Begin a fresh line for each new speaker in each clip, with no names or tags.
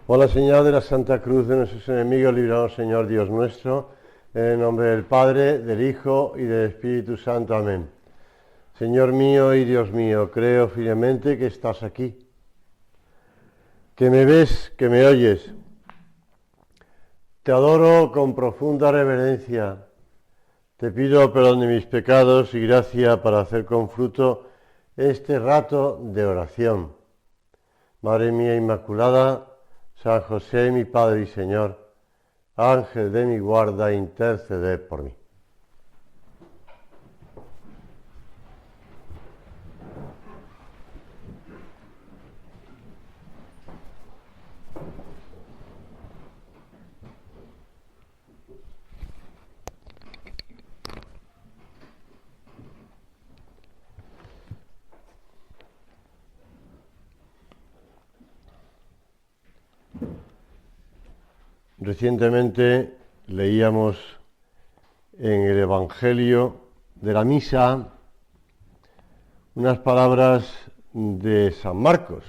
Hola, Señor de la Santa Cruz de nuestros enemigos, líbranos, Señor Dios nuestro, en el nombre del Padre, del Hijo y del Espíritu Santo. Amén. Señor mío y Dios mío, creo firmemente que estás aquí, que me ves, que me oyes. Te adoro con profunda reverencia. Te pido perdón de mis pecados y gracia para hacer con fruto este rato de oración. Madre mía Inmaculada, San José, mi Padre y Señor, Ángel de mi guarda, interceded por mí. Recientemente leíamos en el Evangelio de la Misa unas palabras de San Marcos.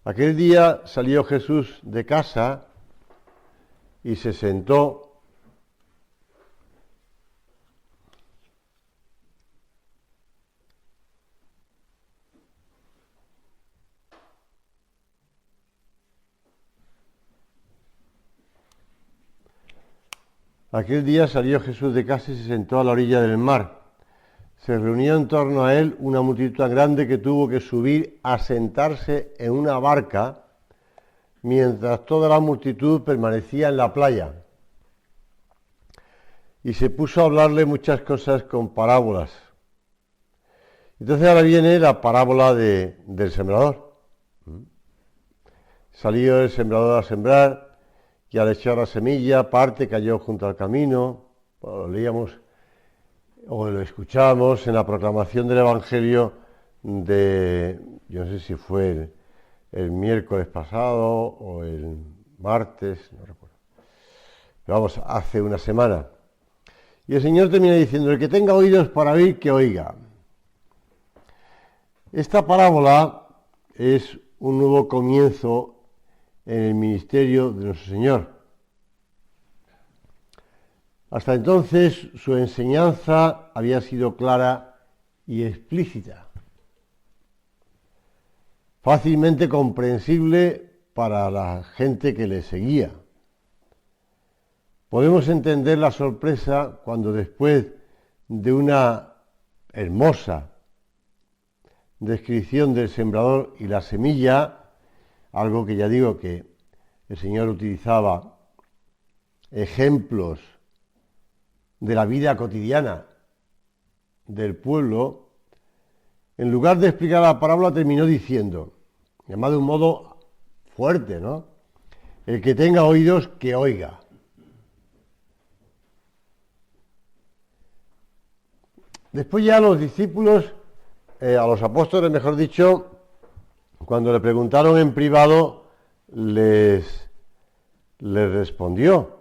Aquel día salió Jesús de casa y se sentó. Aquel día salió Jesús de casa y se sentó a la orilla del mar. Se reunió en torno a él una multitud tan grande que tuvo que subir a sentarse en una barca, mientras toda la multitud permanecía en la playa. Y se puso a hablarle muchas cosas con parábolas. Entonces ahora viene la parábola del sembrador. Salió el sembrador a sembrar, y al echar la semilla, parte cayó junto al camino. Lo leíamos o lo escuchamos en la proclamación del Evangelio yo no sé si fue el miércoles pasado o el martes, no recuerdo. Pero vamos, hace una semana. Y el Señor termina diciendo: el que tenga oídos para oír, que oiga. Esta parábola es un nuevo comienzo en el ministerio de nuestro Señor. Hasta entonces su enseñanza había sido clara y explícita, fácilmente comprensible para la gente que le seguía. Podemos entender la sorpresa cuando, después de una hermosa descripción del sembrador y la semilla, algo que ya digo que el Señor utilizaba ejemplos de la vida cotidiana del pueblo, en lugar de explicar la parábola terminó diciendo, además de un modo fuerte, ¿no? El que tenga oídos, que oiga. Después ya los discípulos, a los apóstoles, mejor dicho, cuando le preguntaron en privado, les respondió,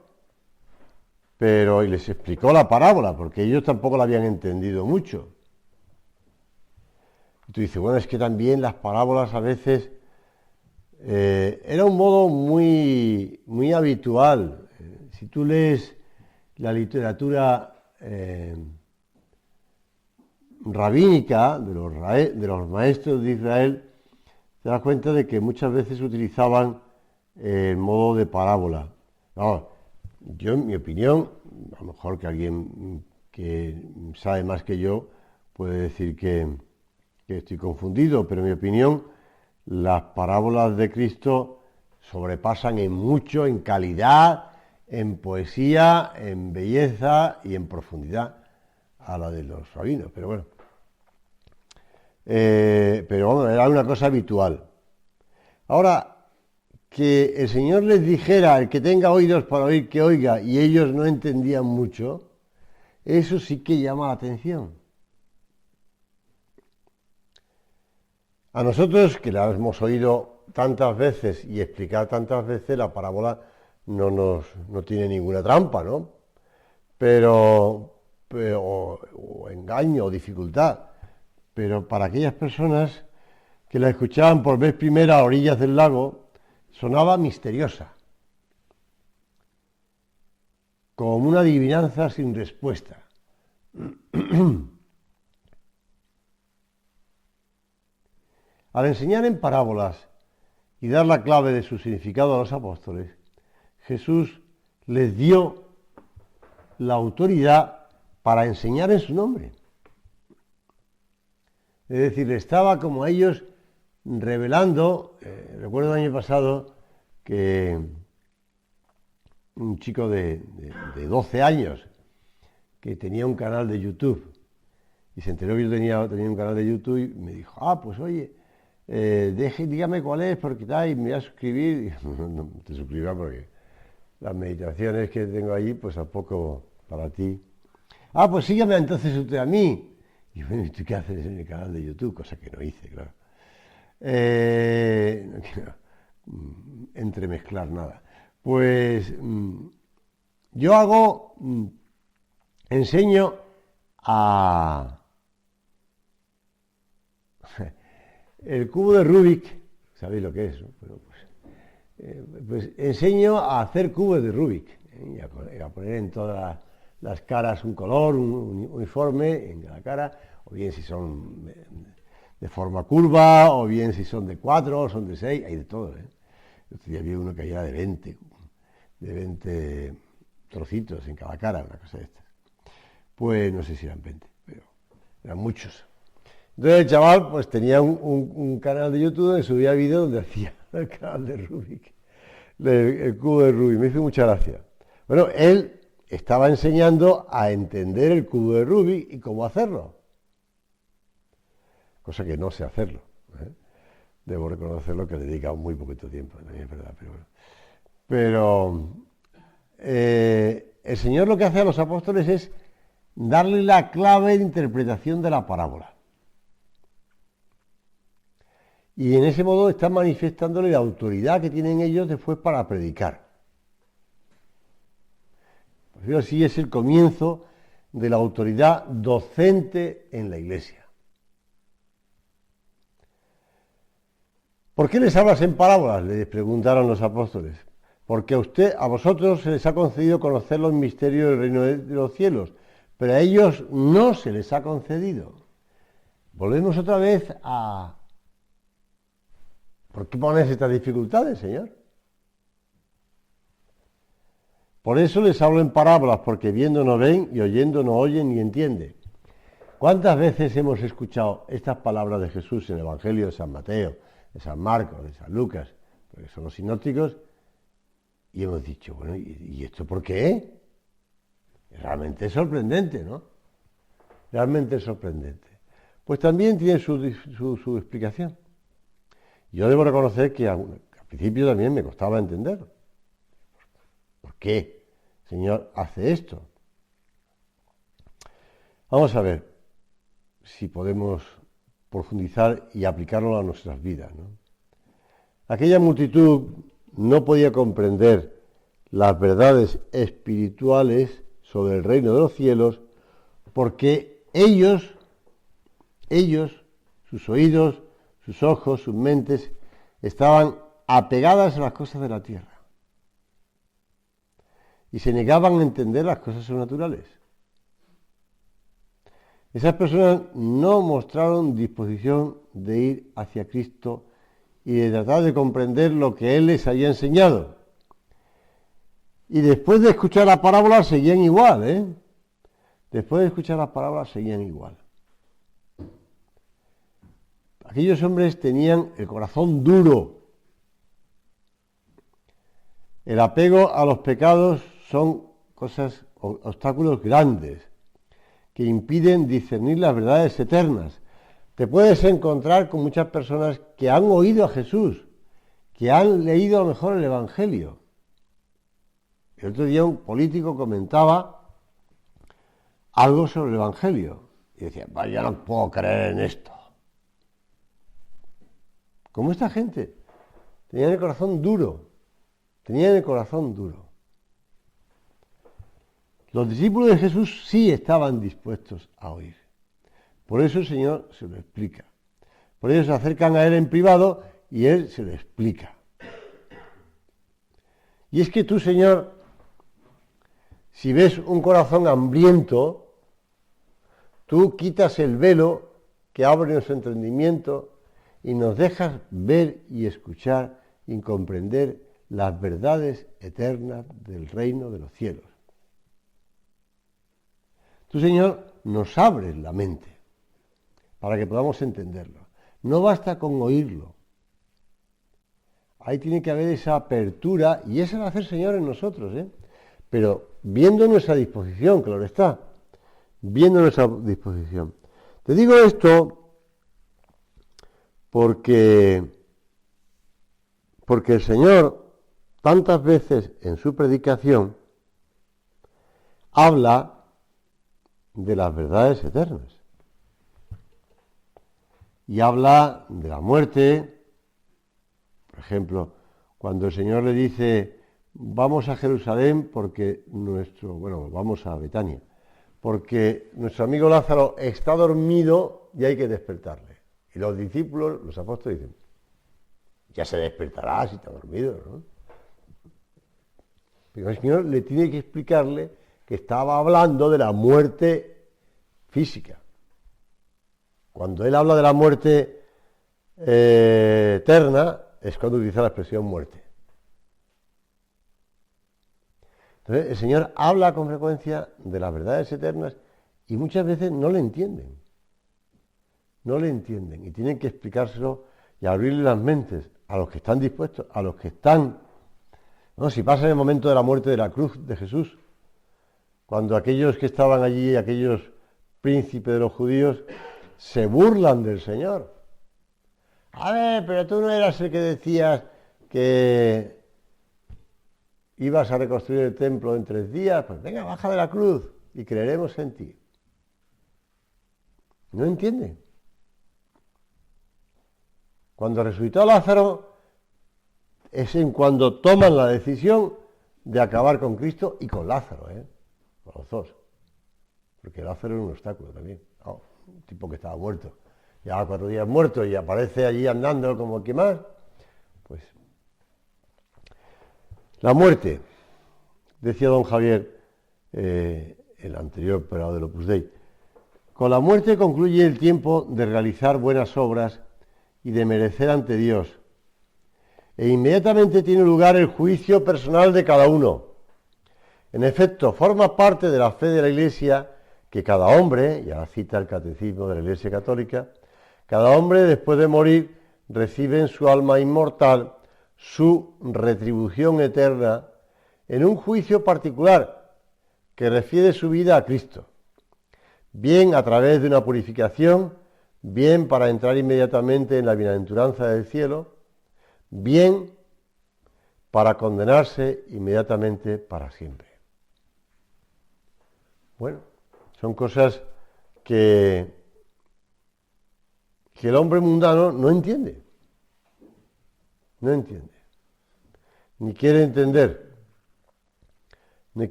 y les explicó la parábola, porque ellos tampoco la habían entendido mucho. Y tú dices, bueno, es que también las parábolas a veces era un modo muy habitual. Si tú lees la literatura rabínica de los maestros de Israel, te das cuenta de que muchas veces utilizaban el modo de parábola. No, yo, en mi opinión, a lo mejor que alguien que sabe más que yo puede decir que estoy confundido, pero en mi opinión las parábolas de Cristo sobrepasan en mucho, en calidad, en poesía, en belleza y en profundidad a la de los rabinos. Pero bueno, era una cosa habitual. Ahora, que el Señor les dijera: el que tenga oídos para oír, que oiga, y ellos no entendían mucho, eso sí que llama la atención. A nosotros, que la hemos oído tantas veces y explicar tantas veces, la parábola no tiene ninguna trampa, ¿no? O engaño o dificultad. Pero para aquellas personas que la escuchaban por vez primera a orillas del lago, sonaba misteriosa, como una adivinanza sin respuesta. Al enseñar en parábolas y dar la clave de su significado a los apóstoles, Jesús les dio la autoridad para enseñar en su nombre. Es decir, estaba como a ellos revelando. Recuerdo el año pasado que un chico de 12 años que tenía un canal de YouTube y se enteró que yo tenía un canal de YouTube y me dijo, pues oye, dígame cuál es, porque tal, y me voy a suscribir. No te suscribas porque las meditaciones que tengo allí, pues tampoco para ti. Pues sígueme entonces usted a mí. Y bueno, ¿y tú qué haces en el canal de YouTube? Cosa que no hice, claro. No quiero entremezclar nada. Pues yo enseño a el cubo de Rubik. ¿Sabéis lo que es, no? Bueno, pues enseño a hacer cubos de Rubik, y a poner en todas las caras un color, un uniforme en cada cara, o bien si son de forma curva, o bien si son de 4, o son de 6, hay de todo. Este día vi uno que era de 20 trocitos en cada cara, una cosa de estas. Pues no sé si eran 20, pero eran muchos. Entonces el chaval pues tenía un canal de YouTube donde subía vídeos donde hacía el canal de Rubik, el cubo de Rubik. Me hizo mucha gracia. Bueno, él estaba enseñando a entender el cubo de Rubik y cómo hacerlo. Cosa que no sé hacerlo. Debo reconocerlo que le he dedicado muy poquito tiempo, también es verdad, pero bueno. Pero el Señor lo que hace a los apóstoles es darle la clave de interpretación de la parábola. Y en ese modo están manifestándole la autoridad que tienen ellos después para predicar. Por eso así es el comienzo de la autoridad docente en la Iglesia. ¿Por qué les hablas en parábolas?, les preguntaron los apóstoles. Porque a vosotros se les ha concedido conocer los misterios del reino de los cielos, pero a ellos no se les ha concedido. Volvemos otra vez a... ¿Por qué pones estas dificultades, Señor? Por eso les hablo en parábolas, porque viendo no ven y oyendo no oyen ni entienden. ¿Cuántas veces hemos escuchado estas palabras de Jesús en el Evangelio de San Mateo, de San Marcos, de San Lucas, porque son los sinópticos, y hemos dicho, bueno, ¿y esto por qué? Realmente es sorprendente, ¿no? Realmente es sorprendente. Pues también tiene su explicación. Yo debo reconocer que al principio también me costaba entenderlo. ¿Por qué el Señor hace esto? Vamos a ver si podemos profundizar y aplicarlo a nuestras vidas, ¿no? Aquella multitud no podía comprender las verdades espirituales sobre el reino de los cielos porque ellos, sus oídos, sus ojos, sus mentes, estaban apegadas a las cosas de la tierra y se negaban a entender las cosas sobrenaturales. Esas personas no mostraron disposición de ir hacia Cristo y de tratar de comprender lo que Él les había enseñado. Y después de escuchar la parábola seguían igual, Después de escuchar las parábolas seguían igual. Aquellos hombres tenían el corazón duro. El apego a los pecados son obstáculos grandes que impiden discernir las verdades eternas. Te puedes encontrar con muchas personas que han oído a Jesús, que han leído a lo mejor el Evangelio. El otro día un político comentaba algo sobre el Evangelio y decía, yo no puedo creer en esto. Como esta gente, tenían el corazón duro, Los discípulos de Jesús sí estaban dispuestos a oír. Por eso el Señor se lo explica. Por eso se acercan a Él en privado y Él se lo explica. Y es que tú, Señor, si ves un corazón hambriento, tú quitas el velo que abre nuestro entendimiento y nos dejas ver y escuchar y comprender las verdades eternas del reino de los cielos. Tú, Señor, nos abres la mente para que podamos entenderlo. No basta con oírlo. Ahí tiene que haber esa apertura, y esa va a hacer el Señor en nosotros, pero viendo nuestra disposición, claro está, viendo nuestra disposición. Te digo esto porque el Señor tantas veces en su predicación habla de las verdades eternas y habla de la muerte. Por ejemplo, cuando el Señor le dice, vamos a Jerusalén porque vamos a Betania, porque nuestro amigo Lázaro está dormido y hay que despertarle. Y los discípulos, los apóstoles dicen, ya se despertará si está dormido, ¿no? Pero el Señor le tiene que explicarle que estaba hablando de la muerte física. Cuando Él habla de la muerte eterna, es cuando utiliza la expresión muerte. Entonces, el Señor habla con frecuencia de las verdades eternas y muchas veces no le entienden. No le entienden y tienen que explicárselo y abrirle las mentes a los que están dispuestos, a los que están. ¿No? Si pasa en el momento de la muerte de la cruz de Jesús, cuando aquellos que estaban allí, aquellos príncipes de los judíos, se burlan del Señor. A ver, pero tú no eras el que decías que ibas a reconstruir el templo en 3 días, pues venga, baja de la cruz y creeremos en ti. No entienden. Cuando resucitó Lázaro es en cuando toman la decisión de acabar con Cristo y con Lázaro, con los dos. Porque Lázaro era un obstáculo también, un tipo que estaba muerto. Llevaba 4 días muerto y aparece allí andando como que más. Pues la muerte, decía don Javier, el anterior operador del Opus Dei, con la muerte concluye el tiempo de realizar buenas obras y de merecer ante Dios. E inmediatamente tiene lugar el juicio personal de cada uno. En efecto, forma parte de la fe de la Iglesia que cada hombre, ya cita el Catecismo de la Iglesia Católica, cada hombre después de morir recibe en su alma inmortal su retribución eterna en un juicio particular que refiere su vida a Cristo, bien a través de una purificación, bien para entrar inmediatamente en la bienaventuranza del cielo, bien para condenarse inmediatamente para siempre. Bueno, son cosas que el hombre mundano no entiende, ni quiere entender,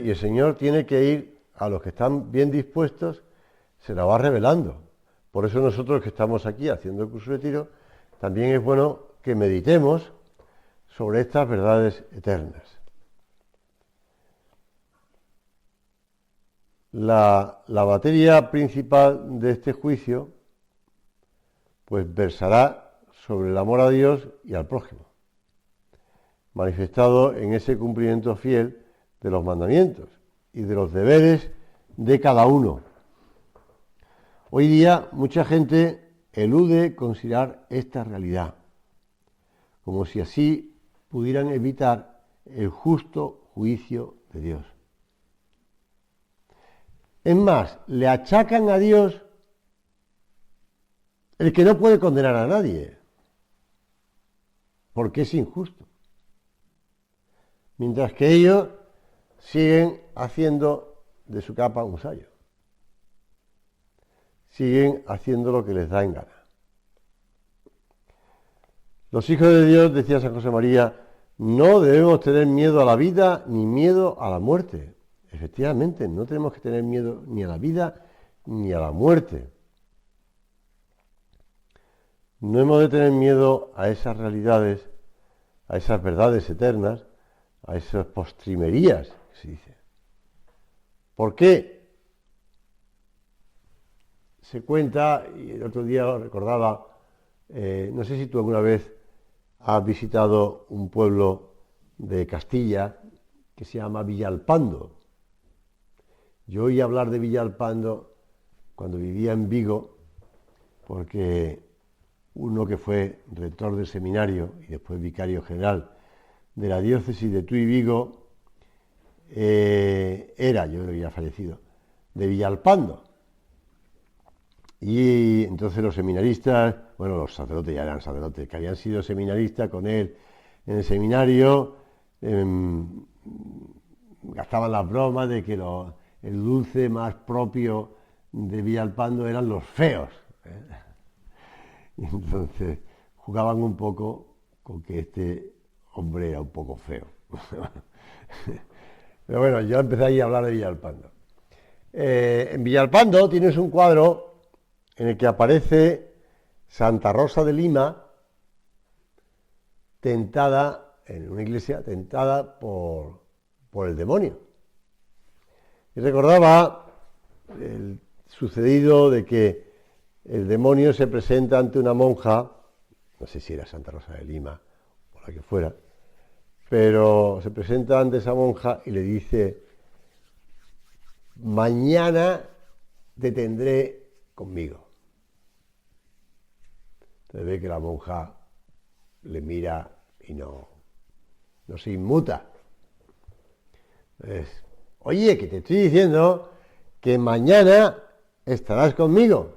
y el Señor tiene que ir a los que están bien dispuestos, se la va revelando. Por eso nosotros que estamos aquí haciendo el curso de retiro, también es bueno que meditemos sobre estas verdades eternas. La materia principal de este juicio pues versará sobre el amor a Dios y al prójimo, manifestado en ese cumplimiento fiel de los mandamientos y de los deberes de cada uno. Hoy día mucha gente elude considerar esta realidad, como si así pudieran evitar el justo juicio de Dios. Es más, le achacan a Dios el que no puede condenar a nadie, porque es injusto. Mientras que ellos siguen haciendo de su capa un sayo. Siguen haciendo lo que les da en gana. Los hijos de Dios, decía San José María, no debemos tener miedo a la vida ni miedo a la muerte. Efectivamente, no tenemos que tener miedo ni a la vida ni a la muerte. No hemos de tener miedo a esas realidades, a esas verdades eternas, a esas postrimerías, que se dice. ¿Por qué? Se cuenta, y el otro día lo recordaba, no sé si tú alguna vez has visitado un pueblo de Castilla que se llama Villalpando. Yo oí hablar de Villalpando cuando vivía en Vigo, porque uno que fue rector del seminario y después vicario general de la diócesis de Tuy Vigo, era, yo creo que ya fallecido, de Villalpando. Y entonces los seminaristas, bueno, los sacerdotes ya eran sacerdotes, que habían sido seminaristas con él en el seminario, gastaban las bromas de que el dulce más propio de Villalpando eran los feos. Y entonces jugaban un poco con que este hombre era un poco feo. Pero bueno, yo empecé ahí a hablar de Villalpando. En Villalpando tienes un cuadro en el que aparece Santa Rosa de Lima tentada, en una iglesia, tentada por el demonio. Y recordaba el sucedido de que el demonio se presenta ante una monja, no sé si era Santa Rosa de Lima o la que fuera, pero se presenta ante esa monja y le dice: mañana te tendré conmigo. Entonces ve que la monja le mira y no se inmuta. Entonces, oye, que te estoy diciendo que mañana estarás conmigo.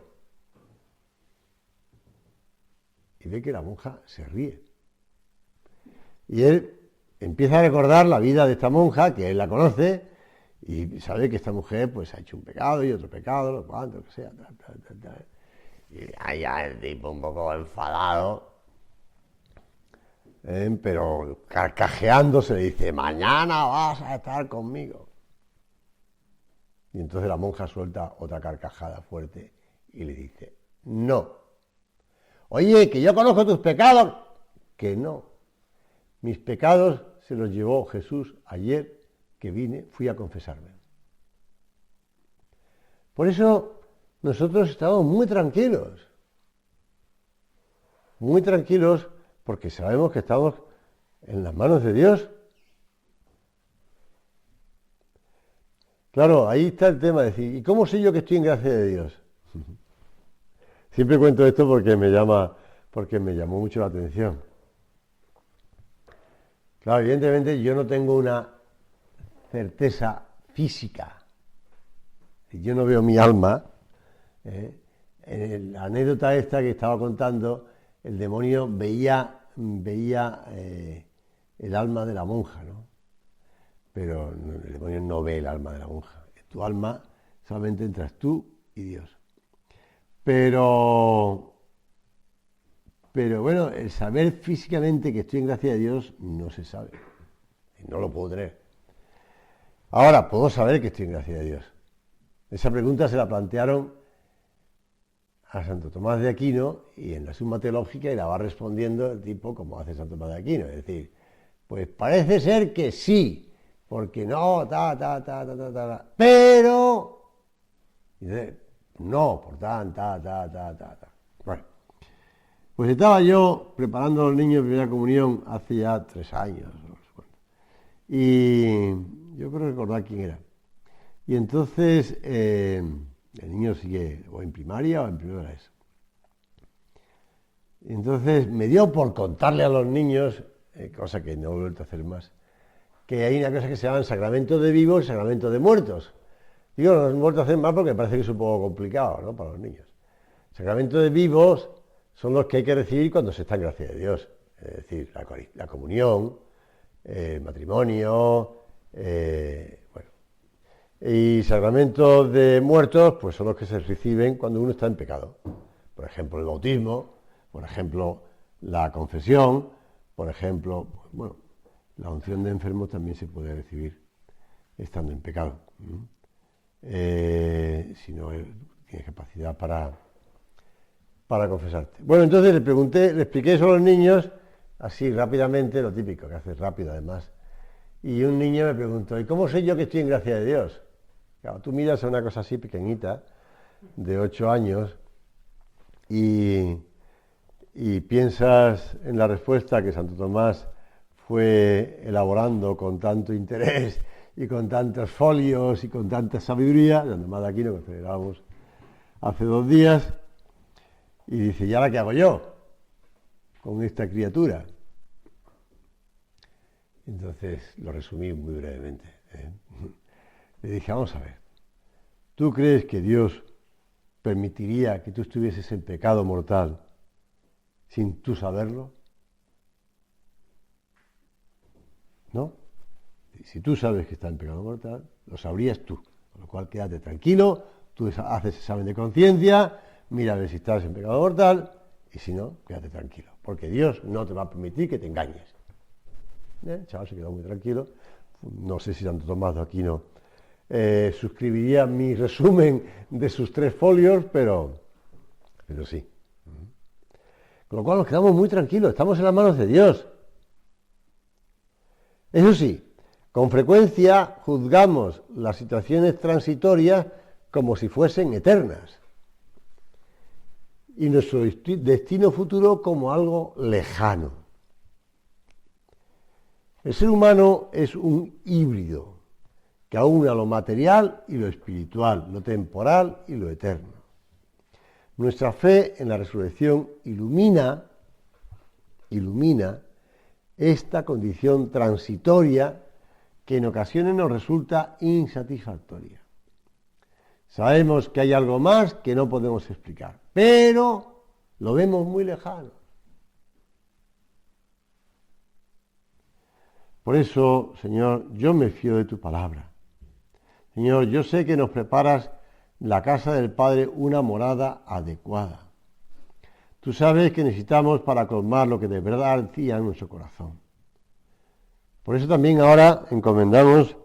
Y ve que la monja se ríe. Y él empieza a recordar la vida de esta monja, que él la conoce, y sabe que esta mujer pues ha hecho un pecado y otro pecado, lo cuanto, que sea. Y allá el tipo un poco enfadado, pero carcajeando se le dice: mañana vas a estar conmigo. Y entonces la monja suelta otra carcajada fuerte y le dice: no. Oye, que yo conozco tus pecados. Que no. Mis pecados se los llevó Jesús ayer que fui a confesarme. Por eso nosotros estamos muy tranquilos porque sabemos que estamos en las manos de Dios. Claro, ahí está el tema de decir: ¿y cómo sé yo que estoy en gracia de Dios? Siempre cuento esto porque me llamó mucho la atención. Claro, evidentemente yo no tengo una certeza física. Yo no veo mi alma. En la anécdota esta que estaba contando, el demonio veía el alma de la monja, ¿no? Pero el demonio no ve el alma de la monja. En tu alma solamente entras tú y Dios. Pero bueno, el saber físicamente que estoy en gracia de Dios no se sabe. Y no lo puedo tener. Ahora, puedo saber que estoy en gracia de Dios. Esa pregunta se la plantearon a Santo Tomás de Aquino y en la Suma Teológica, y la va respondiendo el tipo como hace Santo Tomás de Aquino. Es decir, pues parece ser que sí, porque no, pero, y dice, no, por tan. Bueno, pues estaba yo preparando a los niños de primera comunión hace ya 3 años, y yo creo recordar quién era. Y entonces el niño sigue o en primaria o en primero de eso. Y entonces me dio por contarle a los niños, cosa que no he vuelto a hacer más, que hay una cosa que se llama sacramento de vivos y sacramento de muertos. Digo, no he vuelto a hacer más porque me parece que es un poco complicado, ¿no?, para los niños. Sacramento de vivos son los que hay que recibir cuando se está en gracia de Dios. Es decir, la comunión, el matrimonio, y sacramentos de muertos, pues son los que se reciben cuando uno está en pecado. Por ejemplo, el bautismo, por ejemplo, la confesión, por ejemplo, bueno, la unción de enfermos también se puede recibir estando en pecado. Si no tienes capacidad para confesarte. Bueno, entonces le expliqué eso a los niños, así rápidamente, lo típico, que haces rápido además, Y un niño me preguntó, ¿y cómo sé yo que estoy en gracia de Dios? Claro, tú miras a una cosa así pequeñita, de 8 años, y, y piensas en la respuesta que Santo Tomás fue elaborando con tanto interés y con tantos folios y con tanta sabiduría, Santo Tomás de Aquino, que celebramos hace 2 días, y dice, ¿y ahora qué hago yo con esta criatura? Entonces lo resumí muy brevemente. Le dije, vamos a ver, ¿tú crees que Dios permitiría que tú estuvieses en pecado mortal sin tú saberlo? ¿No? Si tú sabes que está en pecado mortal, lo sabrías tú. Con lo cual, quédate tranquilo, tú haces examen de conciencia, mira a ver si estás en pecado mortal, y si no, quédate tranquilo. Porque Dios no te va a permitir que te engañes. El chaval se quedó muy tranquilo. No sé si Santo Tomás de Aquino suscribiría mi resumen de sus 3 folios, pero sí. Con lo cual nos quedamos muy tranquilos, estamos en las manos de Dios. Eso sí, con frecuencia juzgamos las situaciones transitorias como si fuesen eternas y nuestro destino futuro como algo lejano. El ser humano es un híbrido que aúna lo material y lo espiritual, lo temporal y lo eterno. Nuestra fe en la resurrección ilumina esta condición transitoria que en ocasiones nos resulta insatisfactoria. Sabemos que hay algo más que no podemos explicar, pero lo vemos muy lejano. Por eso, Señor, yo me fío de tu palabra. Señor, yo sé que nos preparas la casa del Padre una morada adecuada. Tú sabes que necesitamos para colmar lo que de verdad ardía en nuestro corazón. Por eso también ahora encomendamos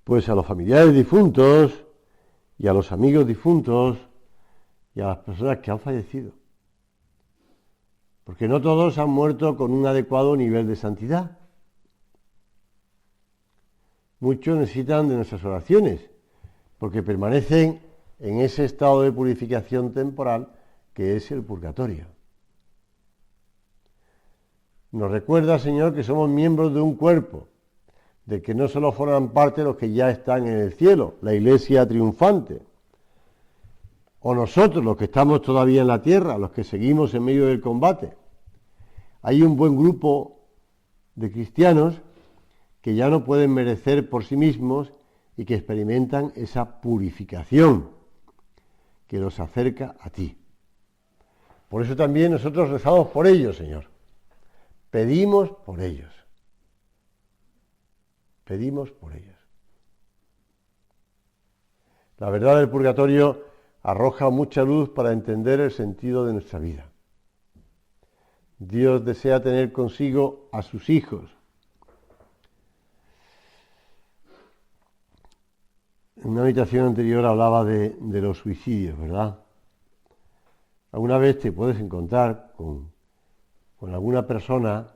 pues a los familiares difuntos y a los amigos difuntos y a las personas que han fallecido. Porque no todos han muerto con un adecuado nivel de santidad. Muchos necesitan de nuestras oraciones, porque permanecen en ese estado de purificación temporal que es el purgatorio. Nos recuerda, Señor, que somos miembros de un cuerpo, de que no solo forman parte los que ya están en el cielo, la iglesia triunfante, o nosotros, los que estamos todavía en la tierra, los que seguimos en medio del combate. Hay un buen grupo de cristianos que ya no pueden merecer por sí mismos y que experimentan esa purificación que los acerca a ti. Por eso también nosotros rezamos por ellos, Señor. Pedimos por ellos. Pedimos por ellos. La verdad del purgatorio arroja mucha luz para entender el sentido de nuestra vida. Dios desea tener consigo a sus hijos. En una meditación anterior hablaba de los suicidios, ¿verdad? Alguna vez te puedes encontrar con alguna persona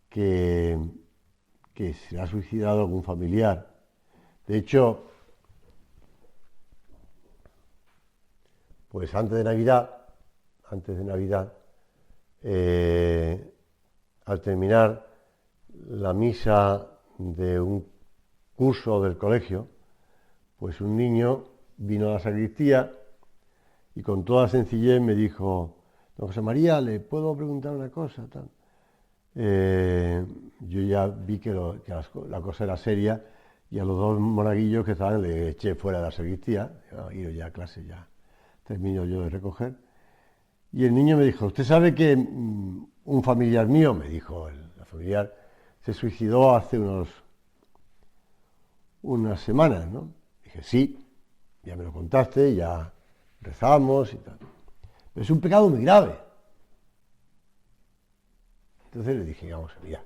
que se ha suicidado algún familiar. De hecho, pues antes de Navidad, al terminar la misa de un curso del colegio, pues un niño vino a la sacristía y con toda sencillez me dijo: don José María, ¿le puedo preguntar una cosa? Yo ya vi que la cosa era seria y a los 2 monaguillos que estaban le eché fuera de la sacristía. Ido ya a clase, ya termino yo de recoger. Y el niño me dijo: ¿usted sabe que un familiar mío, me dijo la familiar, se suicidó hace unas semanas, ¿no? Dije: sí, ya me lo contaste, ya rezamos y tal. Pero es un pecado muy grave. Entonces le dije: vamos, mira,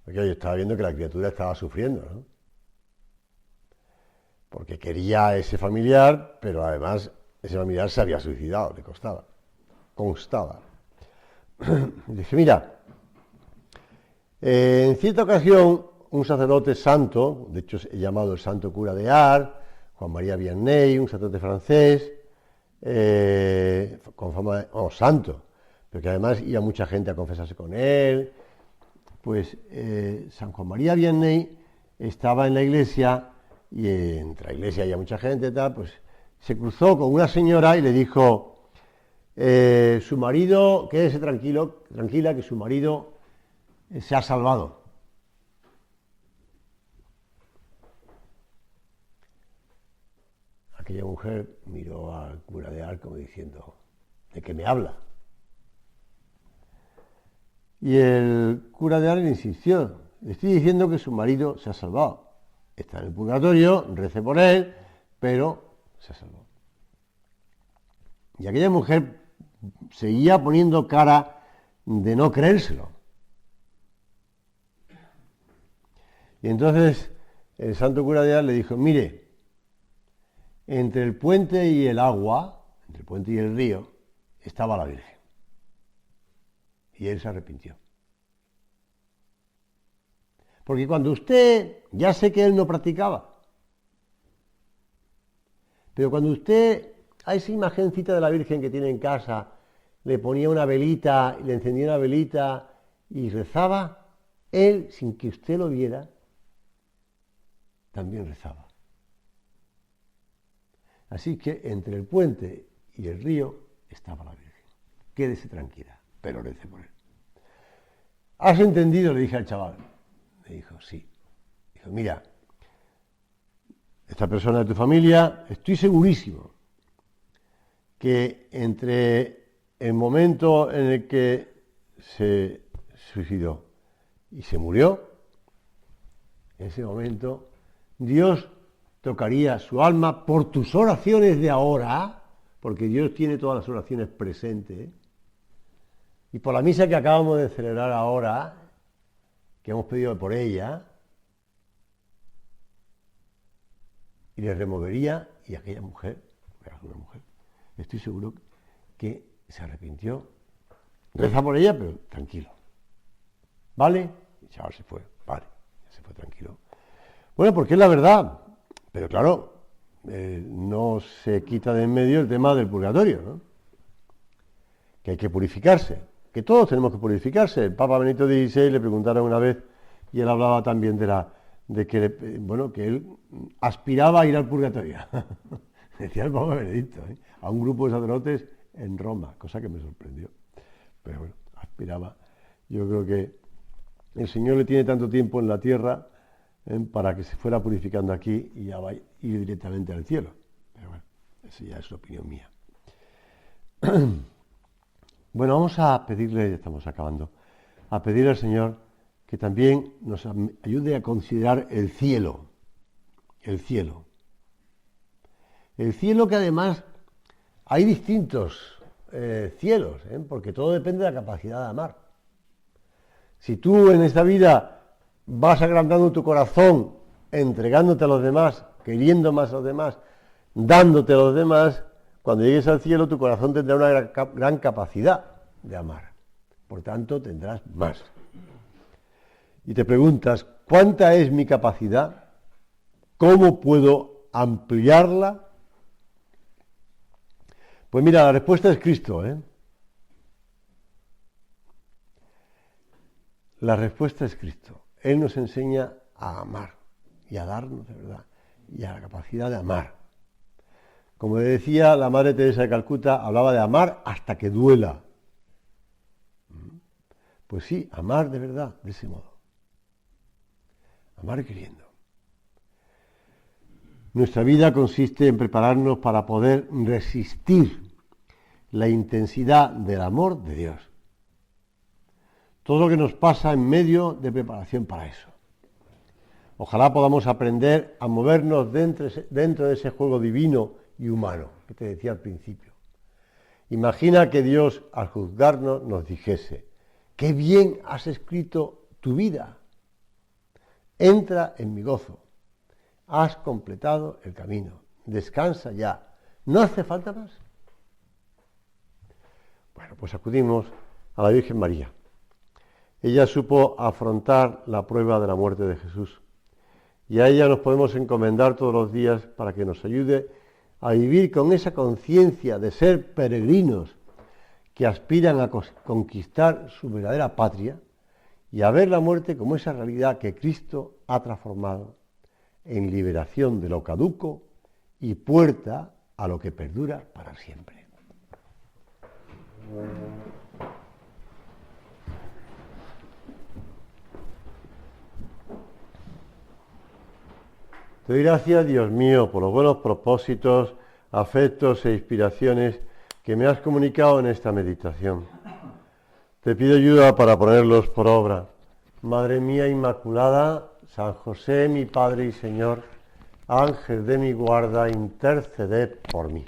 porque yo estaba viendo que la criatura estaba sufriendo, ¿no? Porque quería a ese familiar, pero además ese familiar se había suicidado, le constaba. Y dije: mira, En cierta ocasión, un sacerdote santo, de hecho es llamado el santo cura de Ars, Juan María Vianney, un sacerdote francés, con fama de santo, pero que además iba mucha gente a confesarse con él, pues San Juan María Vianney estaba en la iglesia, y entre la iglesia había mucha gente y tal, pues se cruzó con una señora y le dijo, su marido, quédese tranquila, que su marido se ha salvado. Aquella mujer miró al cura de Ars como diciendo, ¿de qué me habla? Y el cura de Ars le insistió, le estoy diciendo que su marido se ha salvado. Está en el purgatorio, rece por él, pero se ha salvado. Y aquella mujer seguía poniendo cara de no creérselo. Y entonces el santo cura de Ars le dijo, mire, entre el puente y el agua, entre el puente y el río, estaba la Virgen. Y él se arrepintió. Porque cuando usted, ya sé que él no practicaba, pero cuando usted a esa imagencita de la Virgen que tiene en casa, le ponía una velita, y le encendía una velita y rezaba, él, sin que usted lo viera, también rezaba. Así que entre el puente y el río estaba la Virgen. Quédese tranquila, pero rece por él. ¿Has entendido?, le dije al chaval. Me dijo, sí. Dijo, mira, esta persona de tu familia, estoy segurísimo que entre el momento en el que se suicidó y se murió, en ese momento Dios tocaría su alma por tus oraciones de ahora, porque Dios tiene todas las oraciones presentes, y por la misa que acabamos de celebrar ahora, que hemos pedido por ella, y le removería, y aquella mujer, era una mujer, estoy seguro que se arrepintió, reza por ella, pero tranquilo. ¿Vale? Y el chaval se fue, vale, se fue tranquilo. Bueno, porque es la verdad, pero claro, no se quita de en medio el tema del purgatorio, ¿no? Que hay que purificarse, que todos tenemos que purificarse. El Papa Benedicto XVI le preguntaron una vez, y él hablaba también de que él aspiraba a ir al purgatorio. Decía el Papa Benedicto, a un grupo de sacerdotes en Roma, cosa que me sorprendió. Pero bueno, aspiraba. Yo creo que el Señor le tiene tanto tiempo en la tierra para que se fuera purificando aquí y ya va a ir directamente al cielo. Pero bueno, esa ya es la opinión mía. Bueno, vamos a pedirle, ya estamos acabando, a pedirle al Señor que también nos ayude a considerar el cielo. El cielo. El cielo, que además hay distintos cielos, porque todo depende de la capacidad de amar. Si tú en esta vida vas agrandando tu corazón, entregándote a los demás, queriendo más a los demás, dándote a los demás, cuando llegues al cielo tu corazón tendrá una gran capacidad de amar. Por tanto, tendrás más. Y te preguntas, ¿cuánta es mi capacidad? ¿Cómo puedo ampliarla? Pues mira, la respuesta es Cristo, La respuesta es Cristo. Él nos enseña a amar y a darnos de verdad y a la capacidad de amar. Como decía la Madre Teresa de Calcuta, hablaba de amar hasta que duela. Pues sí, amar de verdad, de ese modo. Amar queriendo. Nuestra vida consiste en prepararnos para poder resistir la intensidad del amor de Dios. Todo lo que nos pasa en medio de preparación para eso. Ojalá podamos aprender a movernos dentro de ese juego divino y humano que te decía al principio. Imagina que Dios, al juzgarnos, nos dijese: qué bien has escrito tu vida, entra en mi gozo, has completado el camino, descansa ya, ¿no hace falta más? Bueno, pues acudimos a la Virgen María Ella supo afrontar la prueba de la muerte de Jesús. Y a ella nos podemos encomendar todos los días para que nos ayude a vivir con esa conciencia de ser peregrinos que aspiran a conquistar su verdadera patria y a ver la muerte como esa realidad que Cristo ha transformado en liberación de lo caduco y puerta a lo que perdura para siempre. Te doy gracias, Dios mío, por los buenos propósitos, afectos e inspiraciones que me has comunicado en esta meditación. Te pido ayuda para ponerlos por obra. Madre mía Inmaculada, San José, mi Padre y Señor, Ángel de mi guarda, interceded por mí.